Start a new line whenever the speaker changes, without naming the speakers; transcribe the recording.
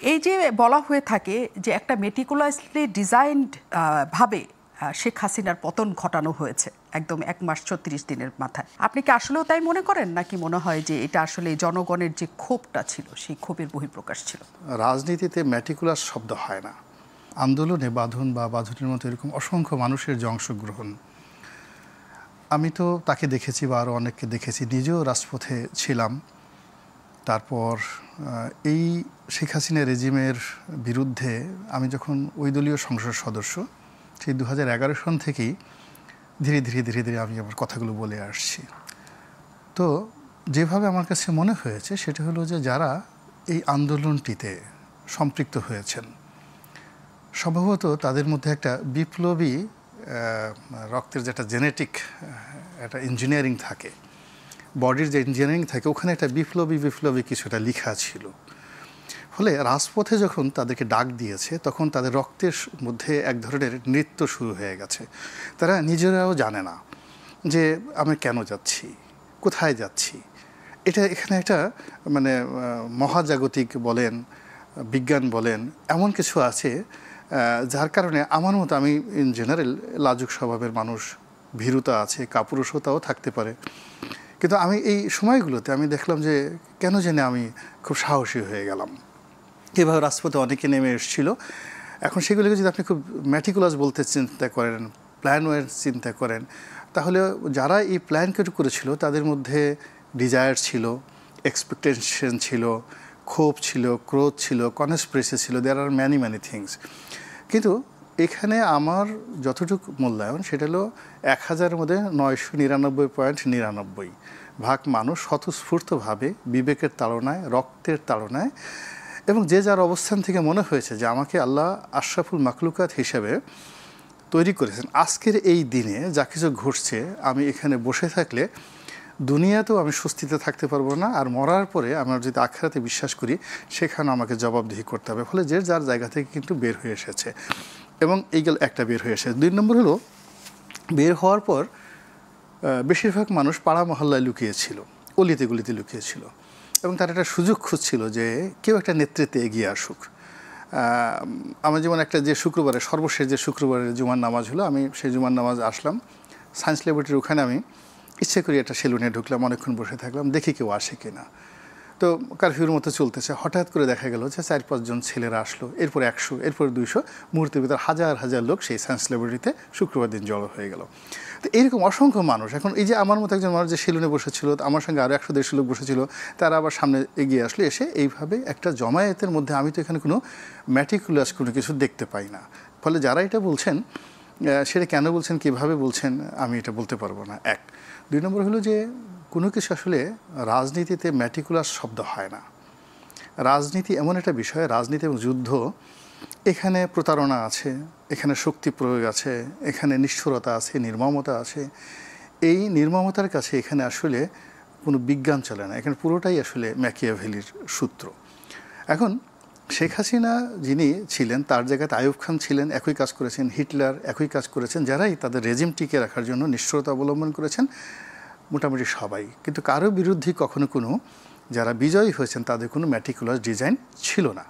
এই যে বলা হয়ে থাকে যে একটা মেটিকুলাসলি ডিজাইনড ভাবে শেখ হাসিনার পতন ঘটানো হয়েছে একদম 1 মাস 36 দিনের মাথায়, আপনি কি আসলেও তাই মনে করেন নাকি মনে হয় যে এটা আসলে জনগণের যে ক্ষোভটা ছিল সেই ক্ষোভের বহিঃপ্রকাশ ছিল?
রাজনীতিতে ম্যাটিকুলাস শব্দ হয় না। আন্দোলনে বাঁধন বা বাঁধনের মতো এরকম অসংখ্য মানুষের যে অংশগ্রহণ, আমি তো তাকে দেখেছি বা আরও অনেককে দেখেছি, নিজেও রাজপথে ছিলাম। তারপর এই শেখ হাসিনা রেজিমের বিরুদ্ধে আমি যখন ওই দলীয় সংসদ সদস্য, সেই 2011 সন থেকেই ধীরে ধীরে ধীরে ধীরে আমি আমার কথাগুলো বলে আসছি। তো যেভাবে আমার কাছে মনে হয়েছে সেটা হলো যে যারা এই আন্দোলনটিতে সম্পৃক্ত হয়েছেন, সম্ভবত তাদের মধ্যে একটা বিপ্লবী রক্তের যেটা জেনেটিক একটা ইঞ্জিনিয়ারিং থাকে, বডির যে ইঞ্জিনিয়ারিং থাকে, ওখানে একটা বিপ্লবী কিছুটা লেখা ছিল। ফলে রাজপথে যখন তাদেরকে ডাক দিয়েছে তখন তাদের রক্তের মধ্যে এক ধরনের নৃত্য শুরু হয়ে গেছে। তারা নিজেরাও জানে না যে আমি কেন যাচ্ছি, কোথায় যাচ্ছি। এখানে একটা মানে মহাজাগতিক বলেন, বিজ্ঞান বলেন, এমন কিছু আছে যার কারণে আমার মতো, আমি ইন জেনারেল লাজুক স্বভাবের মানুষ, ভীরুতা আছে, কাপুরুষতাও থাকতে পারে, কিন্তু আমি এই সময়গুলোতে আমি দেখলাম যে কেন জানি আমি খুব সাহসী হয়ে গেলাম। এভাবে রাজপথে অনেকে নেমে এসেছিল। এখন সেগুলোকে যদি আপনি খুব ম্যাটিকুলাস বলতে চিন্তা করেন, প্ল্যান ওয়াইজ চিন্তা করেন, তাহলে যারা এই প্ল্যান করেছিল তাদের মধ্যে ডিজায়ার ছিল, এক্সপেকটেশন ছিল, ক্ষোভ ছিল, ক্রোধ ছিল, কনস্পিরেসি ছিল, দেয়ার আর ম্যানি থিংস। কিন্তু এখানে আমার যতটুকু মূল্যায়ন সেটা হলো 1000-এর মধ্যে 999.99 ভাগ মানুষ স্বতঃস্ফূর্তভাবে বিবেকের তাড়নায়, রক্তের তাড়নায়, এবং যে যার অবস্থান থেকে মনে হয়েছে যে আমাকে আল্লাহ আশরাফুল মাখলুকাত হিসেবে তৈরি করেছেন। আজকের এই দিনে যা কিছু ঘটছে, আমি এখানে বসে থাকলে দুনিয়াতেও আমি স্বস্তিতে থাকতে পারবো না, আর মরার পরে আমরা যদি আখিরাতে বিশ্বাস করি সেখানে আমাকে জবাবদিহি করতে হবে। ফলে যে যার জায়গা থেকে কিন্তু বের হয়ে এসেছে, এবং এইগুলো একটা বের হয়ে এসেছে। 2 নম্বর হলো, বের হওয়ার পর বেশিরভাগ মানুষ পাড়া মহল্লায় লুকিয়েছিল, অলিতে গলিতে লুকিয়েছিল, এবং তার একটা সুযোগ খুঁজছিল যে কেউ একটা নেতৃত্বে এগিয়ে আসুক। আমার যেমন একটা যে শুক্রবারে, সর্বশেষ যে শুক্রবারের জুমার নামাজ হলো, আমি সেই জুমার নামাজ আসলাম সায়েন্স ল্যাবরেটরির ওখানে। আমি ইচ্ছে করি একটা সেলুনে ঢুকলাম, অনেকক্ষণ বসে থাকলাম, দেখি কেউ আসে কিনা। তো কারফিউর মতো চলতেছে, হঠাৎ করে দেখা গেল যে 4-5 জন ছেলেরা আসলো, এরপর 100, এরপর 200, মুহূর্তের ভিতর হাজার হাজার লোক সেই সায়েন্স ল্যাবরেটরিতে শুক্রবার দিন জড়ো হয়ে গেল। তো এইরকম অসংখ্য মানুষ। এখন এই যে আমার মতো একজন মানুষ যে সেলুনে বসেছিল, আমার সঙ্গে আরও 100-150 লোক বসেছিল, তারা আবার সামনে এগিয়ে আসলে, এসে এইভাবে একটা জমায়েতের মধ্যে আমি তো এখানে কোনো ম্যাটিকুলাস কোনো কিছু দেখতে পাই না। ফলে যারা এটা বলছেন সেটা কেন বলছেন, কীভাবে বলছেন, আমি এটা বলতে পারবো না। 1 2 নম্বর হলো যে কোনো কিছু আসলে রাজনীতিতে ম্যাটিকুলাস শব্দ হয় না। রাজনীতি এমন একটা বিষয়, রাজনীতি এবং যুদ্ধ, এখানে প্রতারণা আছে, এখানে শক্তি প্রয়োগ আছে, এখানে নিষ্ঠুরতা আছে, নির্মমতা আছে। এই নির্মমতার কাছে এখানে আসলে কোনো বিজ্ঞান চলে না, এখানে পুরোটাই আসলে ম্যাকিয়াভেলির সূত্র। এখন শেখ হাসিনা যিনি ছিলেন, তার জায়গায় আইয়ুব খান ছিলেন, একই কাজ করেছেন, হিটলার একই কাজ করেছেন, যারাই তাদের রেজিম টিকে রাখার জন্য নিষ্ঠুরতা অবলম্বন করেছেন, মোটামুটি সবাই। কিন্তু কারো বিরুদ্ধে কখনো কোনো যারা বিজয়ী হয়েছেন তাদের কোনো ম্যাটিকুলাস ডিজাইন ছিল না।